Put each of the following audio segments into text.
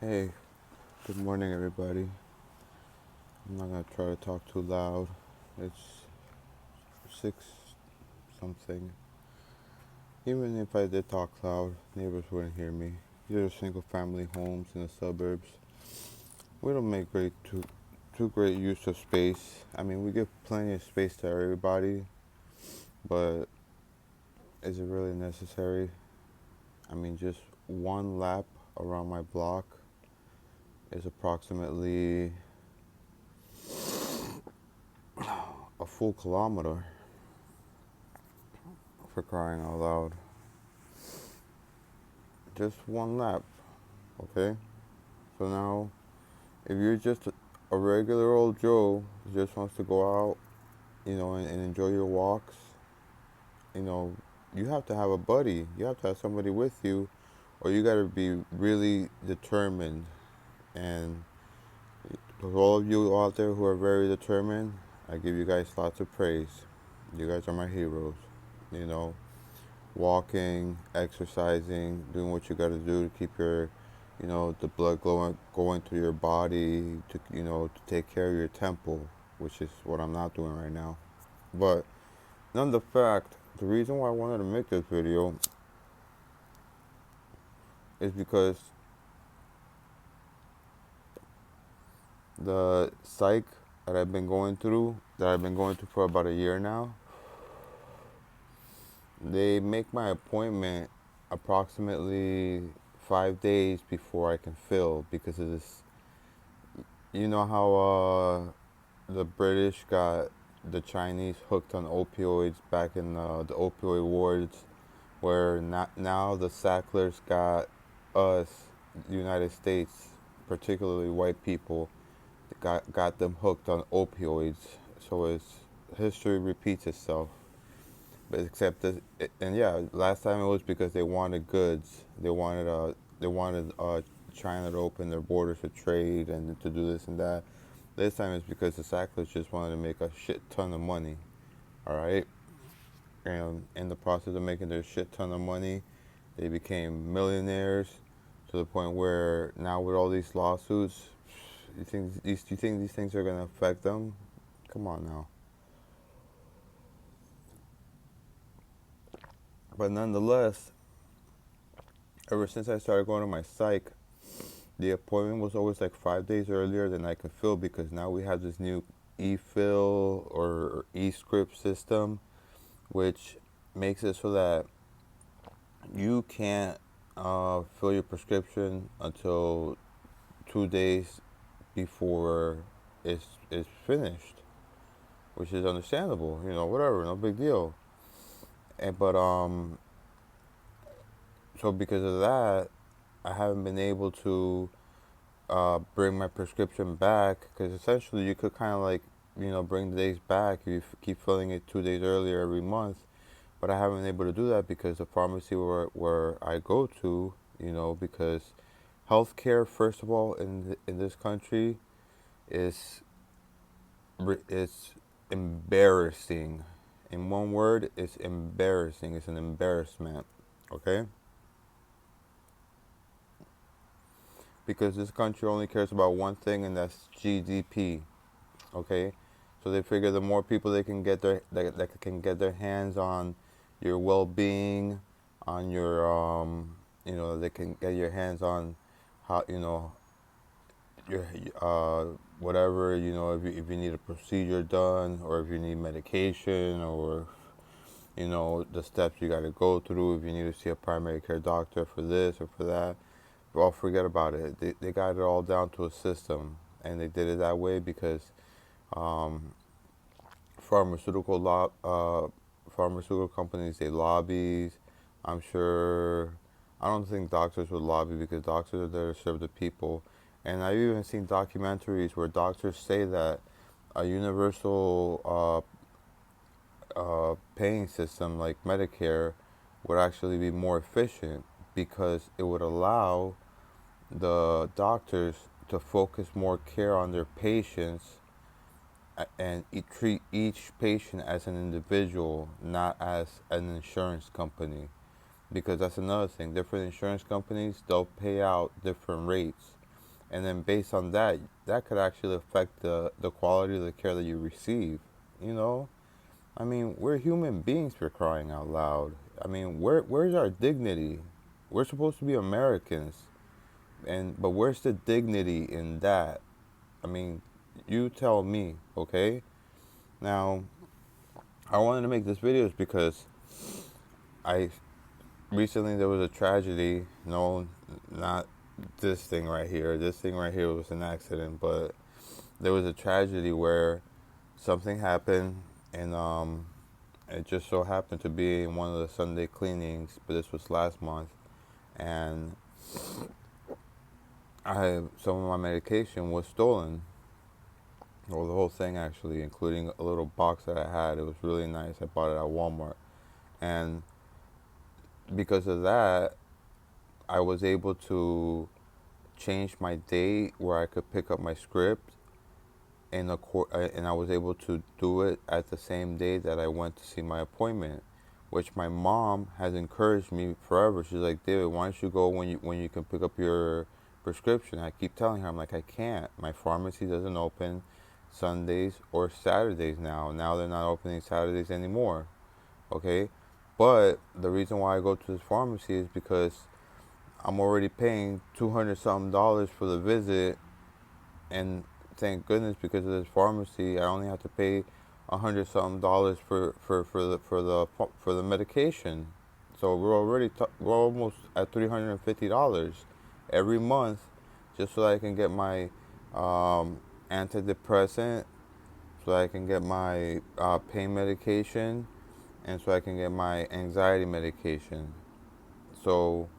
Hey, good morning, everybody. I'm not gonna try to talk too loud. It's six something. Even if I did talk loud, neighbors wouldn't hear me. These are single family homes in the suburbs. We don't make too great use of space. I mean, we give plenty of space to everybody, but is it really necessary? I mean, just one lap around my block is approximately a full kilometer, for crying out loud. Just one lap, okay? So now, if you're just a regular old Joe who just wants to go out, and enjoy your walks, you know, you have to have a buddy. You have to have somebody with you, or you got to be really determined. And for all of you out there who are very determined, I give you guys lots of praise. You guys are my heroes. You know, walking, exercising, doing what you got to do to keep your, the blood going through your body to take care of your temple, which is what I'm not doing right now. But none the fact, the reason why I wanted to make this video is because the psych that I've been going through for about a year now, they make my appointment approximately 5 days before I can fill because of this. You know how the British got the Chinese hooked on opioids back in the opioid wars, where now the Sacklers got us, the United States, particularly white people, got them hooked on opioids. So it's history repeats itself. But except that, and yeah, last time it was because they wanted goods. They wanted China to open their borders for trade and to do this and that. This time it's because the Sacklers just wanted to make a shit ton of money. All right, and in the process of making their shit ton of money, they became millionaires to the point where now with all these lawsuits, you think these things are gonna affect them? Come on now. But nonetheless, ever since I started going to my psych, the appointment was always like 5 days earlier than I could fill because now we have this new e-fill or e-script system, which makes it so that you can't fill your prescription until 2 days before it's finished, which is understandable. Whatever, no big deal. But so because of that, I haven't been able to bring my prescription back because essentially you could kind of like bring the days back if you keep filling it 2 days earlier every month. But I haven't been able to do that because the pharmacy where I go to, because healthcare, first of all, in this country is it's embarrassing. In one word, it's embarrassing. It's an embarrassment. Okay, because this country only cares about one thing, and that's GDP. Okay, so they figure the more people they can get that can get their hands on your well-being, on your they can get your hands on how your whatever if you need a procedure done or if you need medication or the steps you got to go through if you need to see a primary care doctor for this or for that. Well, forget about it. They got it all down to a system, and they did it that way because um, pharmaceutical pharmaceutical companies, they lobbies. I'm sure. I don't think doctors would lobby because doctors are there to serve the people. And I've even seen documentaries where doctors say that a universal paying system like Medicare would actually be more efficient because it would allow the doctors to focus more care on their patients and treat each patient as an individual, not as an insurance company. Because that's another thing. Different insurance companies, they'll pay out different rates. and then based on that, that could actually affect the quality of the care that you receive. You know, I mean, we're human beings, for crying out loud. I mean, where's our dignity? We're supposed to be Americans, but where's the dignity in that? I mean, you tell me, okay? Now, I wanted to make this video because I recently there was a tragedy. No, not this thing right here. This thing right here was an accident, but there was a tragedy where something happened, and it just so happened to be in one of the Sunday cleanings. But this was last month, and some of my medication was stolen. Well, the whole thing actually, including a little box that I had. It was really nice. I bought it at Walmart, and because of that, I was able to change my date where I could pick up my script, and I was able to do it at the same day that I went to see my appointment, which my mom has encouraged me forever. She's like, David, why don't you go when you can pick up your prescription? I keep telling her, I'm like, I can't. My pharmacy doesn't open Sundays or Saturdays now. Now they're not opening Saturdays anymore. Okay, but the reason why I go to this pharmacy is because I'm already paying $200 something for the visit, and thank goodness because of this pharmacy, I only have to pay $100 something for the medication. So we're almost at $350 every month, just so I can get my antidepressant, so I can get my pain medication, and so I can get my anxiety medication. So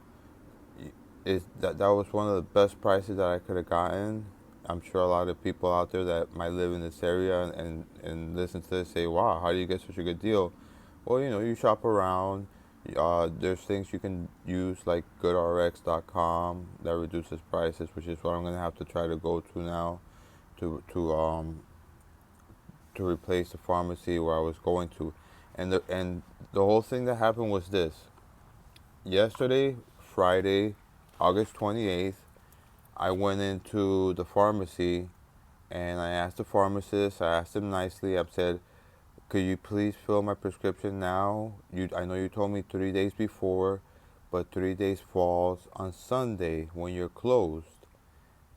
that was one of the best prices that I could have gotten. I'm sure a lot of people out there that might live in this area and listen to this say, wow, how do you get such a good deal? Well, you shop around. There's things you can use like goodrx.com that reduces prices, which is what I'm going to have to try to go to now to to um to replace the pharmacy where I was going to. And the whole thing that happened was this. Yesterday, Friday, August 28th, I went into the pharmacy and I asked the pharmacist, I asked him nicely, I said, could you please fill my prescription now? I know you told me 3 days before, but 3 days falls on Sunday when you're closed.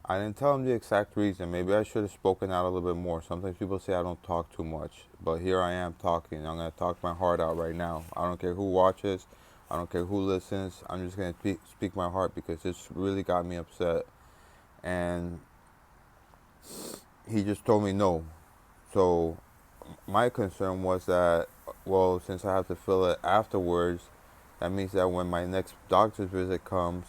I didn't tell him the exact reason. Maybe I should have spoken out a little bit more. Sometimes people say I don't talk too much, but here I am talking. I'm going to talk my heart out right now. I don't care who watches. I don't care who listens. I'm just going to speak my heart because this really got me upset. And he just told me no. So my concern was that, well, since I have to fill it afterwards, that means that when my next doctor's visit comes,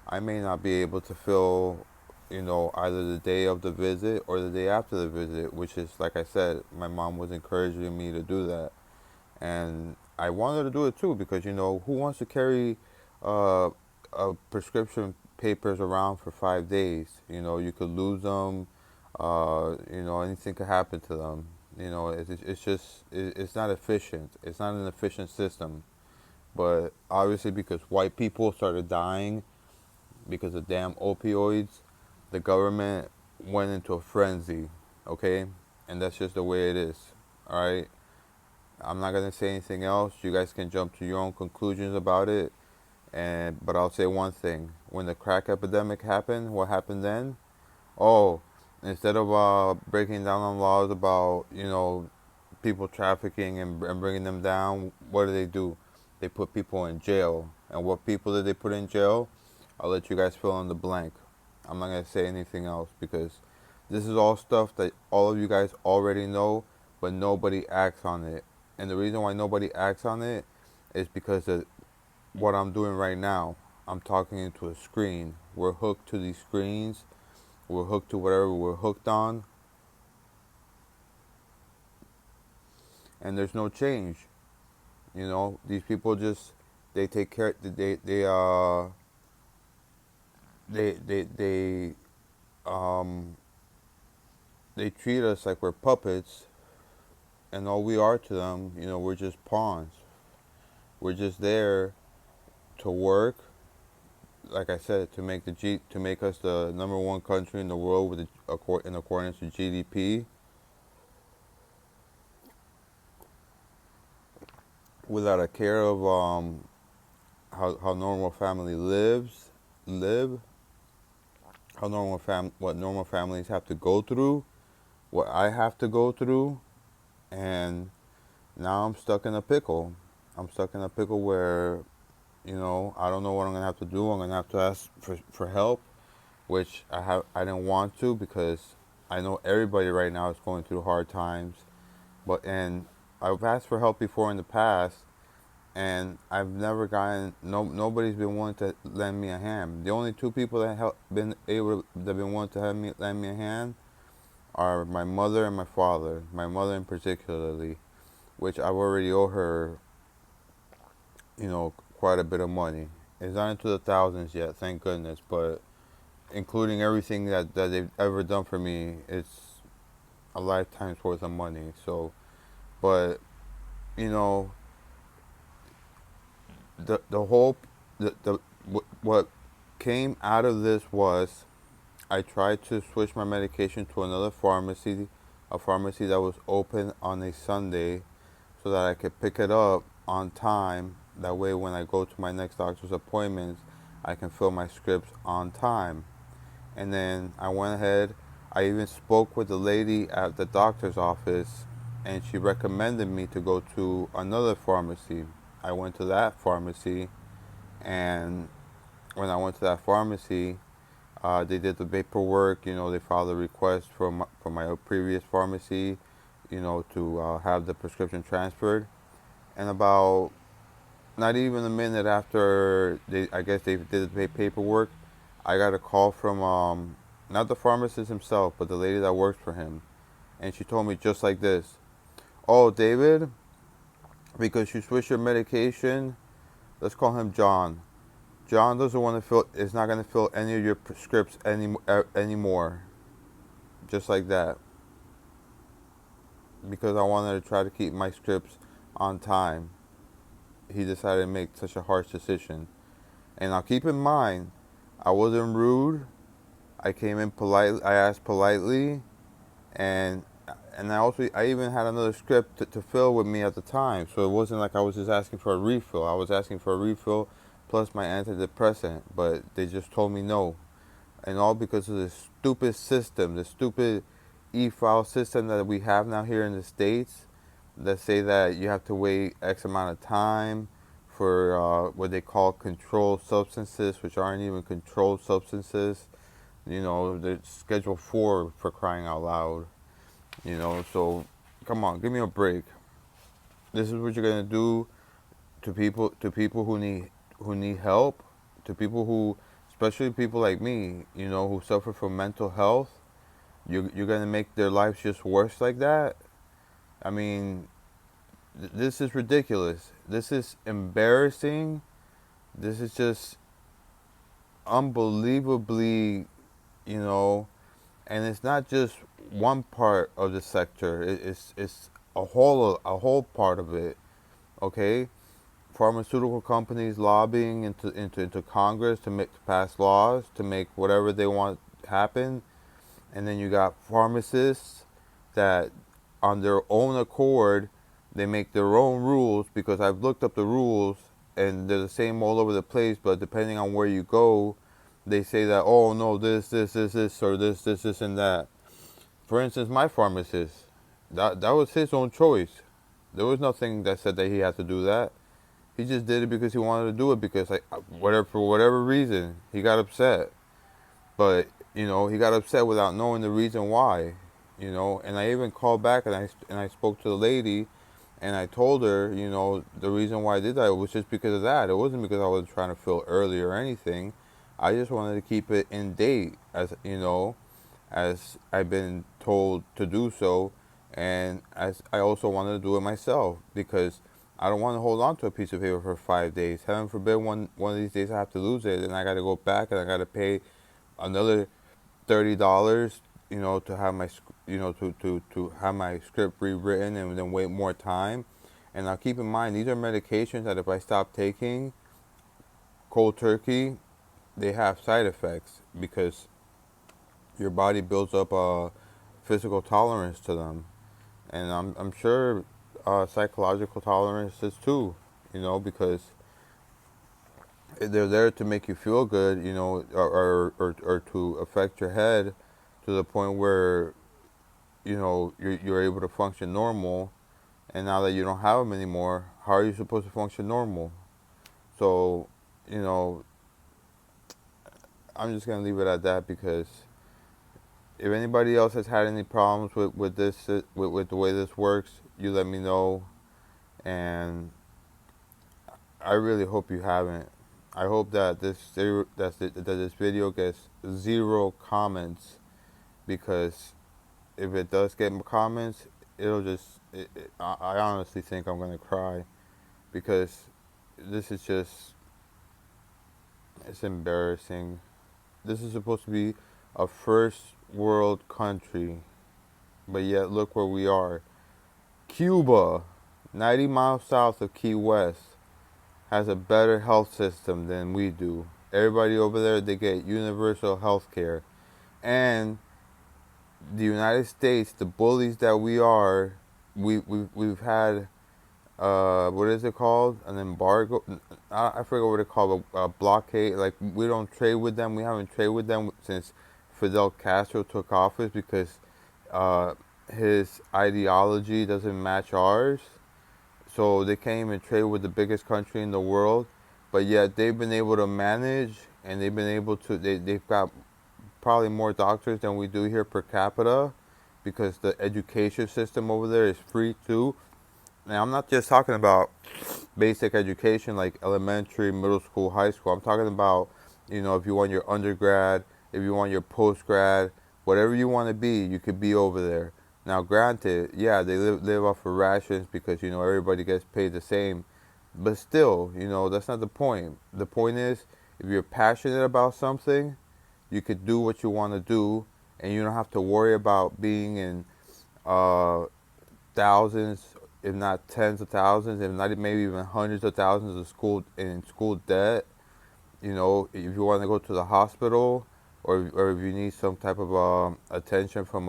I may not be able to fill, either the day of the visit or the day after the visit, which is, like I said, my mom was encouraging me to do that. And I wanted to do it too because, who wants to carry uh, prescription papers around for 5 days? You could lose them, anything could happen to them. It's just, it's not efficient. It's not an efficient system. But obviously, because white people started dying because of damn opioids, the government went into a frenzy, okay? And that's just the way it is, all right? I'm not gonna say anything else. You guys can jump to your own conclusions about it. But I'll say one thing: when the crack epidemic happened, what happened then? Oh, instead of breaking down on laws about people trafficking and bringing them down, what do? They put people in jail. And what people did they put in jail? I'll let you guys fill in the blank. I'm not gonna say anything else because this is all stuff that all of you guys already know, but nobody acts on it. And the reason why nobody acts on it is because of what I'm doing right now. I'm talking into a screen. We're hooked to these screens. We're hooked to whatever we're hooked on, and there's no change. These people just they take care. They um they treat us like we're puppets, and all we are to them, we're just pawns. We're just there to work, like I said, to make us the number one country in the world with in accordance to GDP, without a care of how normal family live, what normal families have to go through, what I have to go through, and now I'm stuck in a pickle. I'm stuck in a pickle where, I don't know what I'm gonna have to do. I'm gonna have to ask for help, which I didn't want to because I know everybody right now is going through hard times. And I've asked for help before in the past, and I've never gotten nobody's been willing to lend me a hand. The only two people that have been willing to lend me a hand are my mother and my father. My mother in particularly, which I've already owe her, quite a bit of money. It's not into the thousands yet, thank goodness, but including everything that they've ever done for me, it's a lifetime's worth of money. So, but you know, the whole what came out of this was I tried to switch my medication to another pharmacy, a pharmacy that was open on a Sunday, so that I could pick it up on time. That way, when I go to my next doctor's appointments, I can fill my scripts on time. And then I went ahead. I even spoke with the lady at the doctor's office, and she recommended me to go to another pharmacy. I went to that pharmacy, and when I went to that pharmacy, they did the paperwork. They filed a request from my previous pharmacy, to have the prescription transferred. And about not even a minute after I guess they did the paperwork, I got a call from not the pharmacist himself, but the lady that works for him, and she told me just like this: "Oh, David, because you switched your medication, let's call him John. John doesn't want to fill. Is not going to fill any of your scripts anymore." Just like that, because I wanted to try to keep my scripts on time. He decided to make such a harsh decision. And now keep in mind, I wasn't rude. I came in politely. I asked politely, and I even had another script to fill with me at the time. So it wasn't like I was just asking for a refill. I was asking for a refill plus my antidepressant, but they just told me no, and all because of this stupid system, the stupid e-file system that we have now here in the States, that say that you have to wait X amount of time for what they call controlled substances, which aren't even controlled substances. They're Schedule 4 for crying out loud. So come on, give me a break. This is what you're gonna do to people who need help, to people who, especially people like me, who suffer from mental health. You're gonna make their lives just worse like that. I mean, this is ridiculous. This is embarrassing. This is just unbelievably, you know, and it's not just one part of the sector. It's a whole part of it. Okay, pharmaceutical companies lobbying into Congress to pass laws to make whatever they want happen, and then you got pharmacists that, on their own accord, they make their own rules, because I've looked up the rules and they're the same all over the place, but depending on where you go, they say that, oh no, this, or this, and that. For instance, my pharmacist, that was his own choice. There was nothing that said that he had to do that. He just did it because he wanted to do it, because, like, for whatever reason, he got upset. But, he got upset without knowing the reason why. And I even called back, and I spoke to the lady, and I told her, the reason why I did that was just because of that. It wasn't because I was trying to feel early or anything. I just wanted to keep it in date, as I've been told to do so, and as I also wanted to do it myself, because I don't want to hold on to a piece of paper for 5 days. Heaven forbid one of these days I have to lose it, and I got to go back and I got to pay another $30, to have my, to have my script rewritten, and then wait more time. And now keep in mind, these are medications that if I stop taking cold turkey, they have side effects because your body builds up a physical tolerance to them, and I'm sure psychological tolerance is too. Because they're there to make you feel good, or to affect your head to the point where you're able to function normal. And now that you don't have them anymore, how are you supposed to function normal? So, you know, I'm just gonna leave it at that because if anybody else has had any problems with this with the way this works, you let me know. And I really hope you haven't. I hope that this video gets 0 comments, because if it does get comments, it'll just I honestly think I'm gonna cry, because this is just, it's embarrassing. This is supposed to be a first world country, but yet look where we are. Cuba, 90 miles south of Key West, has a better health system than we do. Everybody over there, they get universal health care. And the United States, the bullies that we are, we've had, what is it called? An embargo? I forget what it's called, a blockade. Like, we don't trade with them. We haven't traded with them since Fidel Castro took office, because uh, his ideology doesn't match ours. So they can't even trade with the biggest country in the world. But yet they've been able to manage, and they've been able to, they've got probably more doctors than we do here per capita, because the education system over there is free too. Now, I'm not just talking about basic education like elementary, middle school, high school. I'm talking about, if you want your undergrad, if you want your postgrad, whatever you want to be, you could be over there. Now, granted, yeah, they live off of rations because, everybody gets paid the same. But still, that's not the point. The point is, if you're passionate about something, you could do what you want to do, and you don't have to worry about being in uh, thousands, if not tens of thousands, if not maybe even hundreds of thousands of school debt. If you want to go to the hospital, or if you need some type of attention from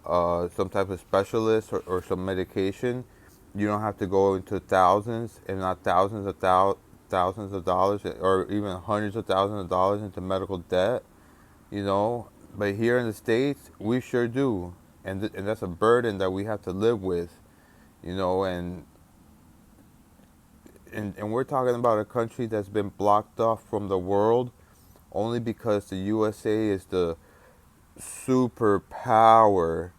some type of specialist, or some medication, you don't have to go into thousands, if not thousands of dollars, or even hundreds of thousands of dollars into medical debt. But here in the States, we sure do. And that's a burden that we have to live with, you know, and, and we're talking about a country that's been blocked off from the world only because the USA is the superpower,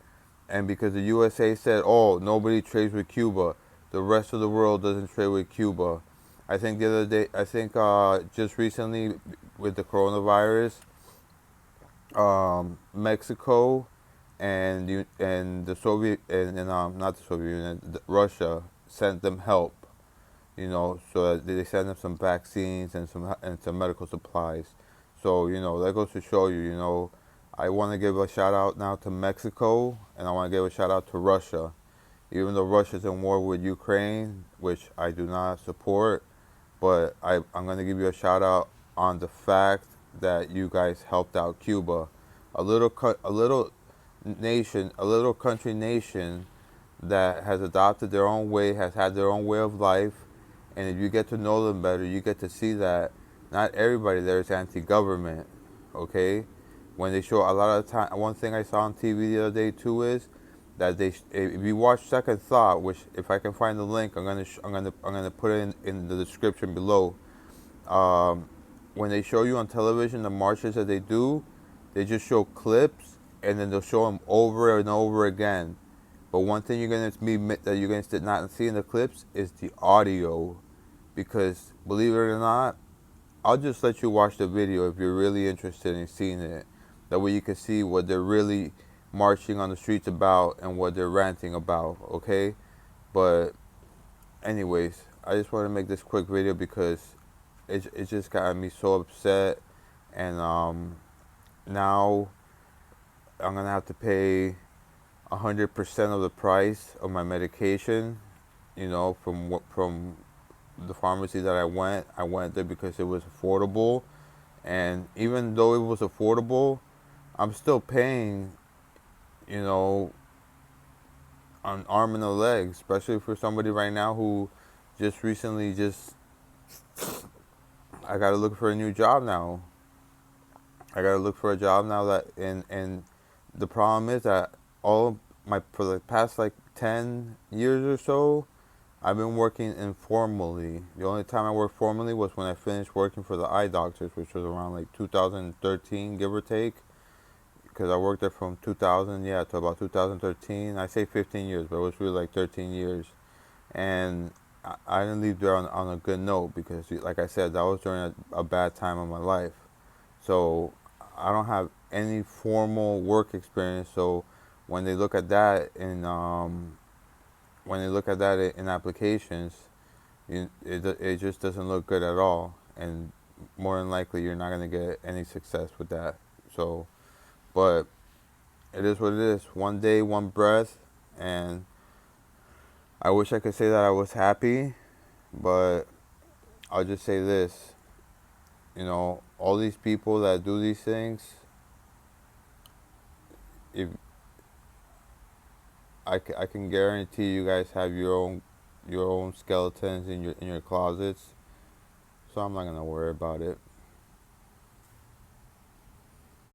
and because the USA said, oh, nobody trades with Cuba, the rest of the world doesn't trade with Cuba. I think the other day, just recently with the coronavirus, Mexico and the Soviet and not the Soviet Union, Russia sent them help. So that they sent them some vaccines and some medical supplies. So that goes to show you. I want to give a shout out now to Mexico, and I want to give a shout out to Russia. Even though Russia's in war with Ukraine, which I do not support, but I'm going to give you a shout out on the fact that you guys helped out Cuba, a little nation, a little country nation that has adopted their own way, has had their own way of life, and if you get to know them better, you get to see that not everybody there is anti-government. Okay, when they show a lot of the time, one thing I saw on TV the other day too is that if you watch Second Thought, which if I can find the link, I'm gonna put it in the description below. Um, when they show you on television the marches that they do, they just show clips, and then they'll show them over and over again. But one thing you're gonna that you're gonna not see in the clips is the audio, because believe it or not, I'll just let you watch the video if you're really interested in seeing it. That way you can see what they're really marching on the streets about and what they're ranting about. Okay, but anyways, I just want to make this quick video because it just got me so upset, and now I'm gonna have to pay 100% of the price of my medication. From the pharmacy that I went there because it was affordable, And even though it was affordable, I'm still paying, you know, an arm and a leg, especially for somebody right now who just recently just I gotta look for a new job now. I gotta look for a job now that and the problem is that all of my for the past like 10 years or so, I've been working informally. The only time I worked formally was when I finished working for the eye doctors, which was around like 2013, give or take. Because I worked there from 2000, yeah, to about 2013. I say 15 years, but it was really like 13 years. And I didn't leave there on a good note because, like I said, that was during a bad time of my life. So I don't have any formal work experience. So when they look at that when they look at that in applications, it just doesn't look good at all. And more than likely, you're not gonna get any success with that. So, but it is what it is. One day, one breath, and I wish I could say that I was happy, but I'll just say this. All these people that do these things, if I can guarantee you guys have your own skeletons in your closets, so I'm not gonna worry about it.